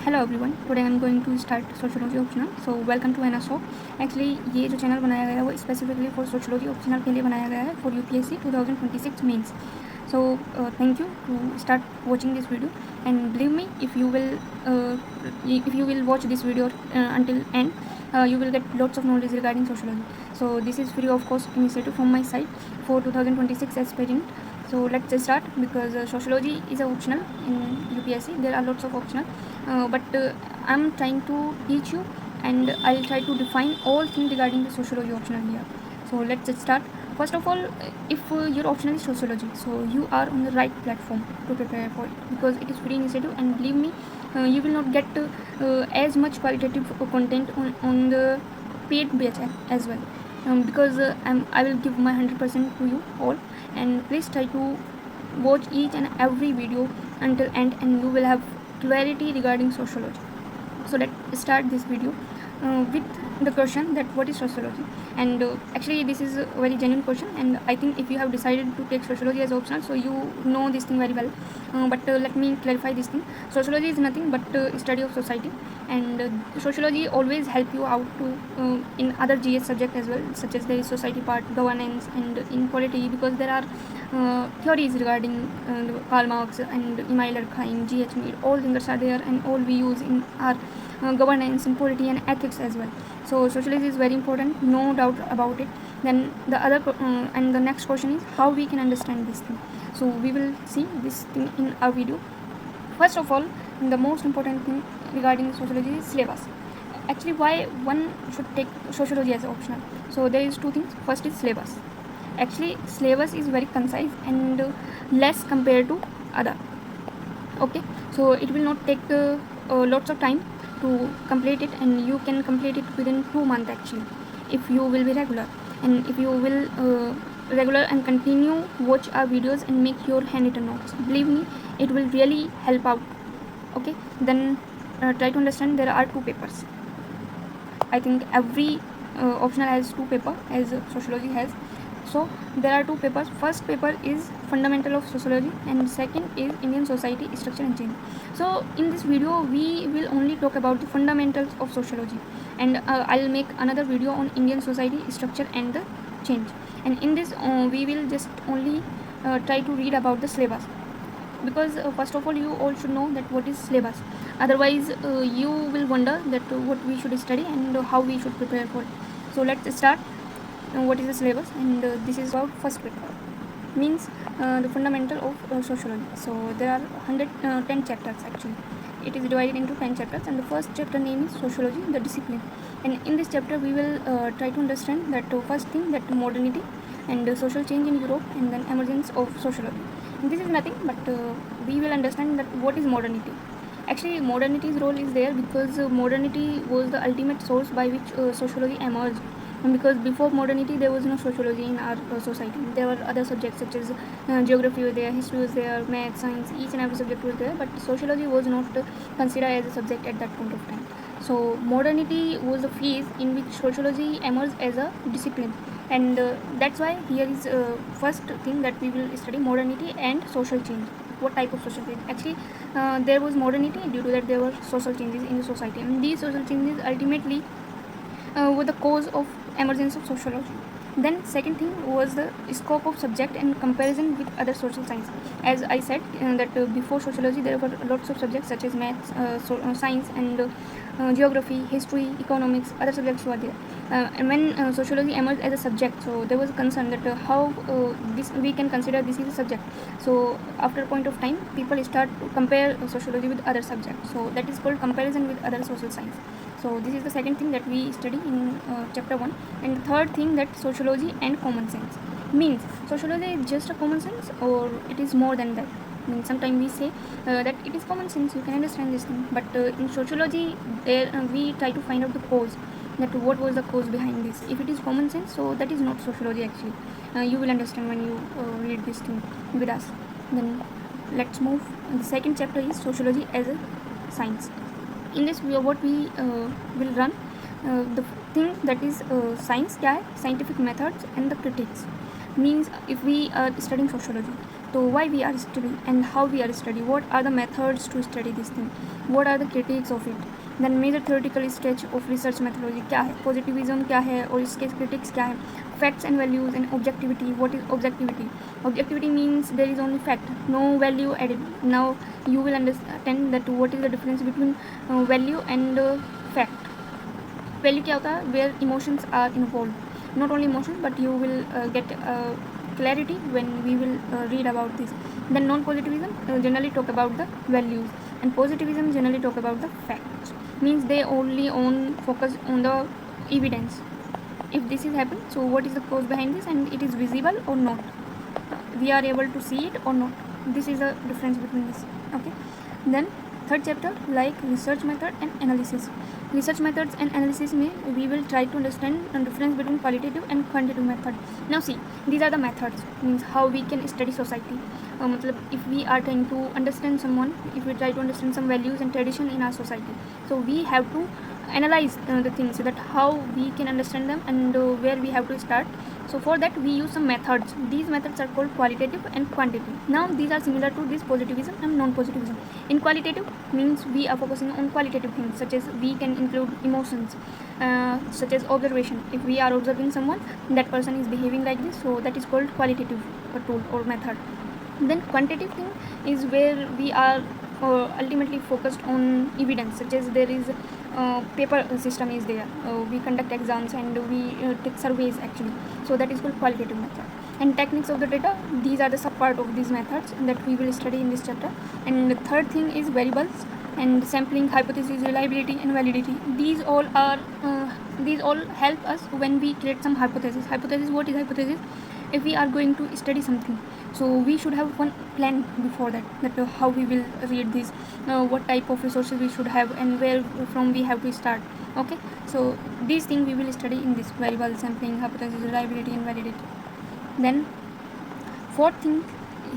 Hello everyone, today I am going to start sociology optional. So welcome to an show. Actually ये जो channel बनाया गया है वो स्पेसिफिकली फॉर सोशियोलॉजी ऑप्शनल के लिए बनाया गया है for UPSC 2026 means. So thank you to start watching this video, and believe me, if you will watch this video until end, you will get lots of knowledge regarding sociology. So this is free of cost initiative from my side for 2026 aspirant. So let's just start, because sociology is optional in UPSC. There are lots of optional, but I'm trying to teach you, and I'll try to define all things regarding the sociology optional here. So let's just start. First of all, if your optional is sociology, so you are on the right platform to prepare for it, because it is free initiative, and believe me, you will not get as much qualitative content on the paid batch as well, because I will give my 100% to you all, and please try to watch each and every video until end, and you will have clarity regarding sociology. So let's start this video with the question that what is sociology. And actually this is a very genuine question, and I think if you have decided to take sociology as optional, so you know this thing very well, but let me clarify this thing. Sociology is nothing but study of society, and sociology always help you out to in other GS subject as well, such as the society part, governance, and inequality, because there are theories regarding Karl Marx and Emile Durkheim, GH Mead, all things are there, and all we use in our governance and polity and ethics as well. So sociology is very important, no doubt about it. Then the other and the next question is how we can understand this thing. So we will see this thing in our video. First of all, the most important thing regarding sociology is syllabus. Actually, why one should take sociology as optional? So there is two things. First is syllabus. Actually, syllabus is very concise and less compared to other. Okay, so it will not take lots of time to complete it, and you can complete it within 2 months actually, if you will be regular, and if you will regular and continue watch our videos and make your handwritten notes. Believe me, it will really help out. Okay, then try to understand there are 2 papers. I think every optional has 2 paper, as sociology has. So there are 2 papers. First paper is fundamental of sociology, and second is Indian society structure and change. So in this video we will only talk about the fundamentals of sociology, and I'll make another video on Indian society structure and the change, and in this we will just only try to read about the syllabus, because first of all you all should know that what is syllabus. Otherwise you will wonder that what we should study and how we should prepare for it. So let's start. What is the syllabus? And this is about first paper, means the fundamental of sociology. So there are 110 chapters actually. It is divided into 10 chapters, and the first chapter name is sociology, the discipline. And in this chapter we will try to understand that first thing, that modernity and social change in Europe, and then emergence of sociology. And this is nothing but we will understand that what is modernity. Actually, modernity's role is there because modernity was the ultimate source by which sociology emerged. And because before modernity there was no sociology in our society. There were other subjects such as geography was there, history was there, math, science, each and every subject was there, but sociology was not considered as a subject at that point of time. So modernity was the phase in which sociology emerged as a discipline, and that's why here is first thing that we will study modernity and social change. What type of social change? Actually, there was modernity, due to that there were social changes in the society, and these social changes ultimately were the cause of emergence of sociology. Then second thing was the scope of subject and comparison with other social science. As I said that before sociology there were lots of subjects such as maths, science, and geography, history, economics, other subjects were there. And when sociology emerged as a subject, so there was a concern that how this we can consider this is a subject. So after a point of time, people start to compare sociology with other subjects. So that is called comparison with other social science. So this is the second thing that we study in chapter 1. And the third thing, that sociology and common sense. Means sociology is just a common sense, or it is more than that. Means sometimes we say that it is common sense, you can understand this thing, but in sociology there we try to find out the cause, that what was the cause behind this. If it is common sense, so that is not sociology actually. You will understand when you read this thing with us. Then let's move. The second chapter is sociology as a science. In this video what we will run the thing that is science क्या है, scientific methods and the critics. Means if we are studying sociology, So why we are studying and how we are studying, what are the methods to study this thing, what are the critiques of it, then major theoretical stage of research methodology क्या है, positivism क्या है और इसके critics क्या है, facts and values and objectivity. What is objectivity? Objectivity means there is only fact, no value added. Now you will understand that what is the difference between value and fact. Value क्या होता है, where emotions are involved, not only emotions but you will get clarity when we will read about this. Then non-positivism generally talk about the values, and positivism generally talk about the facts, means they only focus on the evidence. If this is happening, so what is the cause behind this, and it is visible or not, we are able to see it or not. This is the difference between this. Okay, then third chapter, like research method and analysis. Research methods and analysis में we will try to understand the difference between qualitative and quantitative method. Now see, these are the methods, means how we can study society. मतलब if we are trying to understand someone, if we try to understand some values and tradition in our society, so we have to analyze the things, so that how we can understand them and where we have to start. So for that we use some methods. These methods are called qualitative and quantitative. Now these are similar to this positivism and non-positivism. In qualitative means we are focusing on qualitative things, such as we can include emotions, such as observation. If we are observing someone, that person is behaving like this, so that is called qualitative tool or method. Then quantitative thing is where we are ultimately focused on evidence, such as there is paper system is there, we conduct exams and we take surveys actually, so that is called qualitative method. And techniques of the data, these are the sub part of these methods that we will study in this chapter. And the third thing is variables and sampling, hypothesis, reliability and validity. These all help us when we create some hypothesis. What is hypothesis? If we are going to study something, so we should have one plan before that, how we will read this, what type of resources we should have, and where from we have to start. Okay, so these things we will study in this: variable, sampling, hypothesis, reliability and validity. Then fourth thing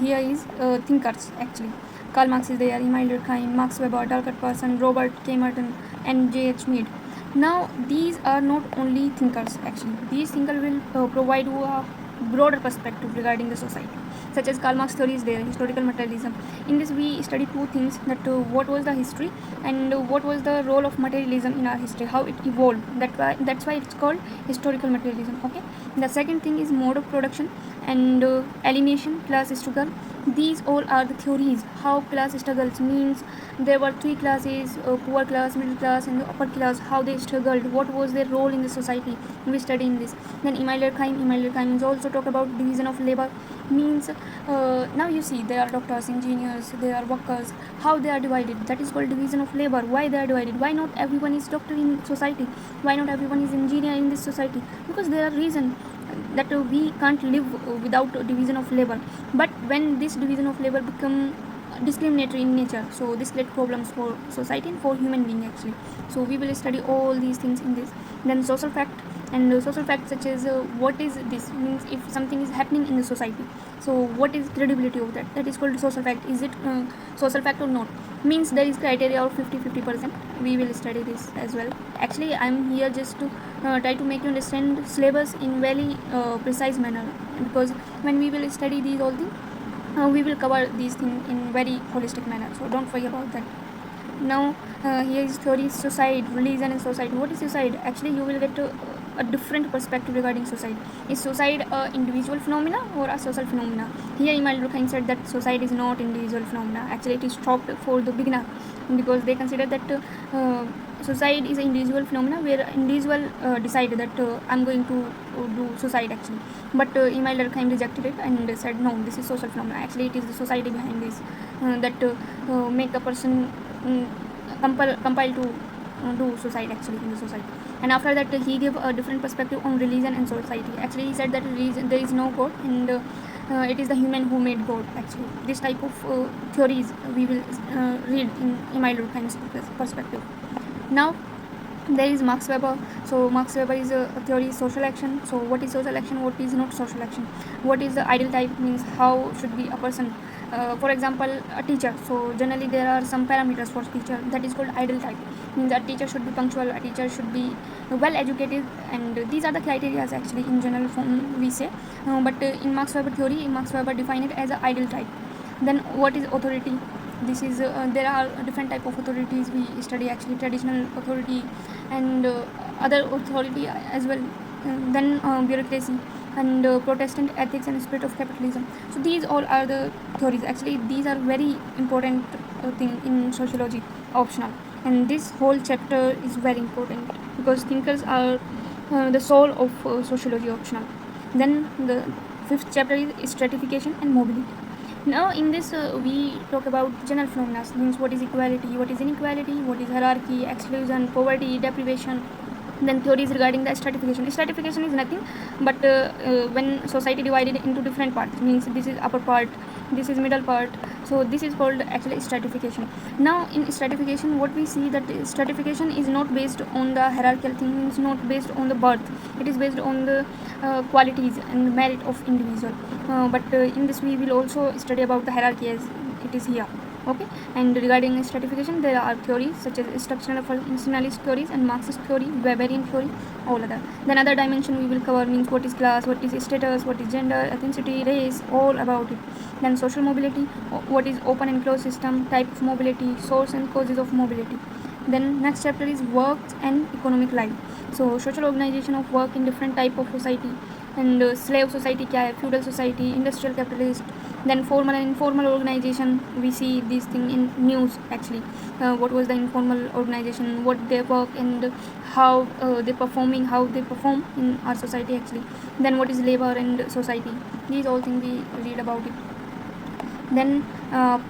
here is thinkers actually. Karl Marx is there, Emile Durkheim, Max Weber, Dalcott Person, Robert K. Merton and J.H. Mead. Now these are not only thinkers actually. These thinkers will provide you a broader perspective regarding the society, such as Karl Marx theory is there, historical materialism. In this we study two things, that what was the history and what was the role of materialism in our history, how it evolved. That's why it's called historical materialism. Okay, the second thing is mode of production and alienation, class struggle. These all are the theories how class struggles, means there were three classes, poor class, middle class and the upper class, how they struggled, what was their role in the society. We study in this. Then Emile Durkheim is also talk about division of labor, means now you see there are doctors, engineers, there are workers, how they are divided. That is called division of labor. Why they are divided? Why not everyone is doctor in society? Why not everyone is engineer in this society? Because there are reasons that we can't live without division of labor. But when this division of labor become discriminatory in nature, so this create problems for society and for human being actually. So we will study all these things in this. Then social fact, and social facts such as what is this, means if something is happening in the society, so what is credibility of that, that is called social fact. Is it social fact or not, means there is criteria of 50-50%. We will study this as well. Actually I am here just to try to make you understand syllabus in very precise manner, because when we will study these all things, we will cover these things in very holistic manner, so don't worry about that. Now here is theory, suicide, religion and society. What is suicide? Actually you will get a different perspective regarding suicide. Is suicide a individual phenomena or a social phenomena? Here Emile Durkheim said that suicide is not individual phenomena. Actually it is stopped for the beginner, because they consider that suicide is an individual phenomena where individual decide that I'm going to do suicide actually. But Emile Durkheim rejected it and said no, this is social phenomena. Actually it is the society behind this that make a person compile to do suicide actually in the society. And after that he gave a different perspective on religion and society. Actually he said that religion, there is no God, and it is the human who made God actually. This type of theories we will read in Emile Durkheim's perspective. Now there is Max Weber. So Max Weber is a theory of social action. So what is social action, what is not social action, what is the ideal type, means how should be a person For example, a teacher. So generally there are some parameters for teacher, that is called ideal type. Means a teacher should be punctual, a teacher should be well educated, and these are the criteria actually in general form we say. But in Marx Weber theory, Marx Weber define it as an ideal type. Then what is authority? This is there are different type of authorities we study actually, traditional authority and other authority as well. Then bureaucracy and Protestant ethics and spirit of capitalism. So these all are the theories. Actually, these are very important thing in sociology, optional. And this whole chapter is very important because thinkers are the soul of sociology, optional. Then the fifth chapter is stratification and mobility. Now in this we talk about general phenomena, means what is equality, what is inequality, what is hierarchy, exclusion, poverty, deprivation. Then theories regarding the stratification. Stratification is nothing but when society divided into different parts, means this is upper part, this is middle part. So this is called actually stratification. Now in stratification, what we see that stratification is not based on the hierarchical thing, means not based on the birth. It is based on the qualities and merit of individual. But in this we will also study about the hierarchy as it is here. Okay, and regarding stratification, there are theories such as structural functionalist theories and Marxist theory, Weberian theory, all other. Then other dimension we will cover, means what is class, what is status, what is gender, ethnicity, race, all about it. Then social mobility, what is open and closed system, type of mobility, source and causes of mobility. Then next chapter is work and economic life. So social organization of work in different type of society, and slave society क्या है, feudal society, industrial capitalist. Then formal and informal organization, we see this thing in news actually. What was the informal organization, what they work, and how they performing, how they perform in our society actually. Then what is labor and society, these all things we read about it. Then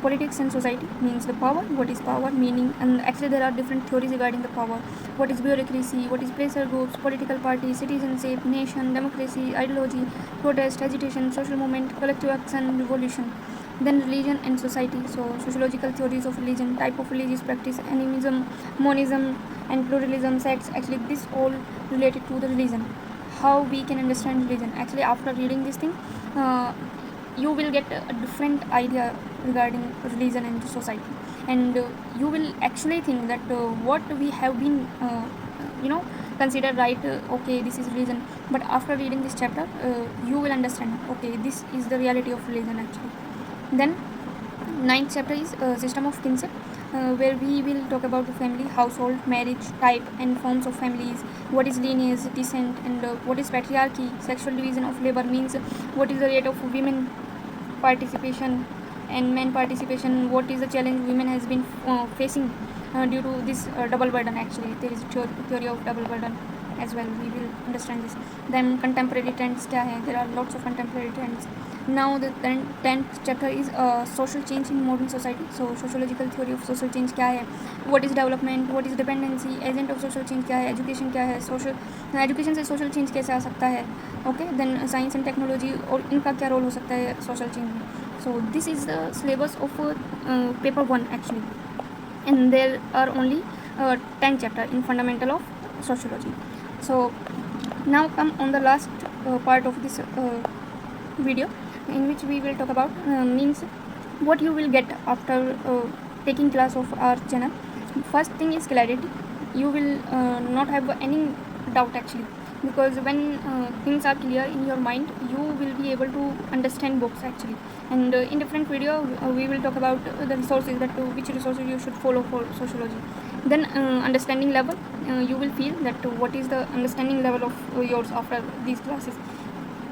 politics and society, means the power, what is power, meaning, and actually there are different theories regarding the power. What is bureaucracy, what is pressure groups, political parties, citizenship, nation, democracy, ideology, protest, agitation, social movement, collective action, revolution. Then religion and society. So sociological theories of religion, type of religious practice, animism, monism, and pluralism, sects. Actually this all related to the religion, how we can understand religion. Actually after reading this thing, you will get a different idea regarding religion and society, and you will actually think that what we have been considered right, okay, this is religion. But after reading this chapter, you will understand, okay, this is the reality of religion actually. Then ninth chapter is system of kinship, where we will talk about the family, household, marriage, type and forms of families, what is lineage, descent, and what is patriarchy, sexual division of labor, means what is the rate of women participation and men participation, what is the challenge women has been facing due to this double burden. Actually there is theory of double burden as well, we will understand this. Then contemporary trends kya hai, there are lots of contemporary trends. Now the 10th chapter is social change in modern society. So sociological theory of social change क्या है, what is development, what is dependency, agent of social change क्या है, education क्या है, social education से social change कैसे आ सकता है. Okay, then science and technology और इनका क्या role हो सकता है social change में. So this is the syllabus of paper 1 actually, and there are only 10 chapter in fundamental of sociology. So now come on the last part of this video, in which we will talk about means what you will get after taking class of our channel. First thing is clarity. You will not have any doubt actually, because when things are clear in your mind, you will be able to understand books actually. And in different video we will talk about the resources, that which resources you should follow for sociology. Then understanding level, you will feel that what is the understanding level of yours after these classes.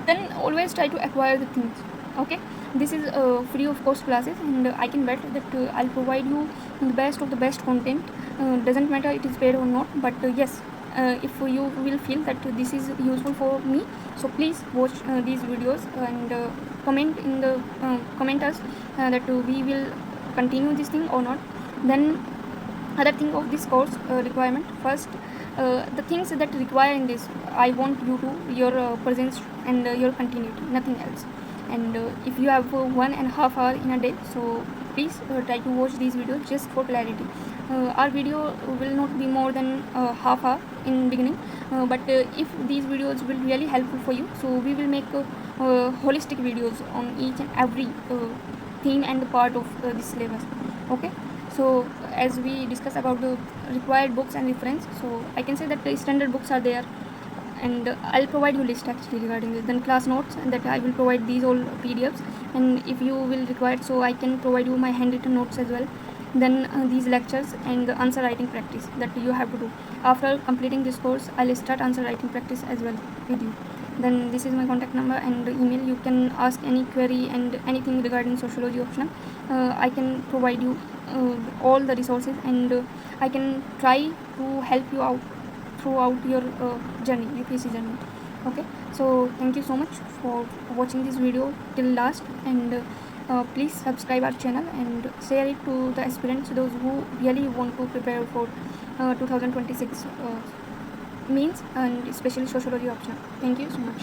Then always try to acquire the things. Okay, this is free of cost classes, and I can bet that I'll provide you the best of the best content. Doesn't matter it is paid or not, but yes, if you will feel that this is useful for me, so please watch these videos and comment in the commenters that we will continue this thing or not. Then other thing of this course requirement, first the things that require in this, I want you to your presence and your continuity, nothing else. And if you have 1.5 hours in a day, so please try to watch these videos just for clarity. Our video will not be more than half hour in beginning, but if these videos will really helpful for you, so we will make holistic videos on each and every theme and the part of this syllabus. Okay, so as we discuss about the required books and reference, so I can say that the standard books are there, and I'll provide you list actually regarding this. Then class notes, and that I will provide these all PDFs, and if you will require, so I can provide you my handwritten notes as well. Then these lectures and the answer writing practice that you have to do. After completing this course, I'll start answer writing practice as well with you. Then this is my contact number and email. You can ask any query and anything regarding sociology optional. I can provide you all the resources, and I can try to help you out throughout your journey, UPSC journey. Okay, so thank you so much for watching this video till last, and please subscribe our channel and share it to the aspirants, those who really want to prepare for 2026 means, and especially sociology optional. Thank you so much.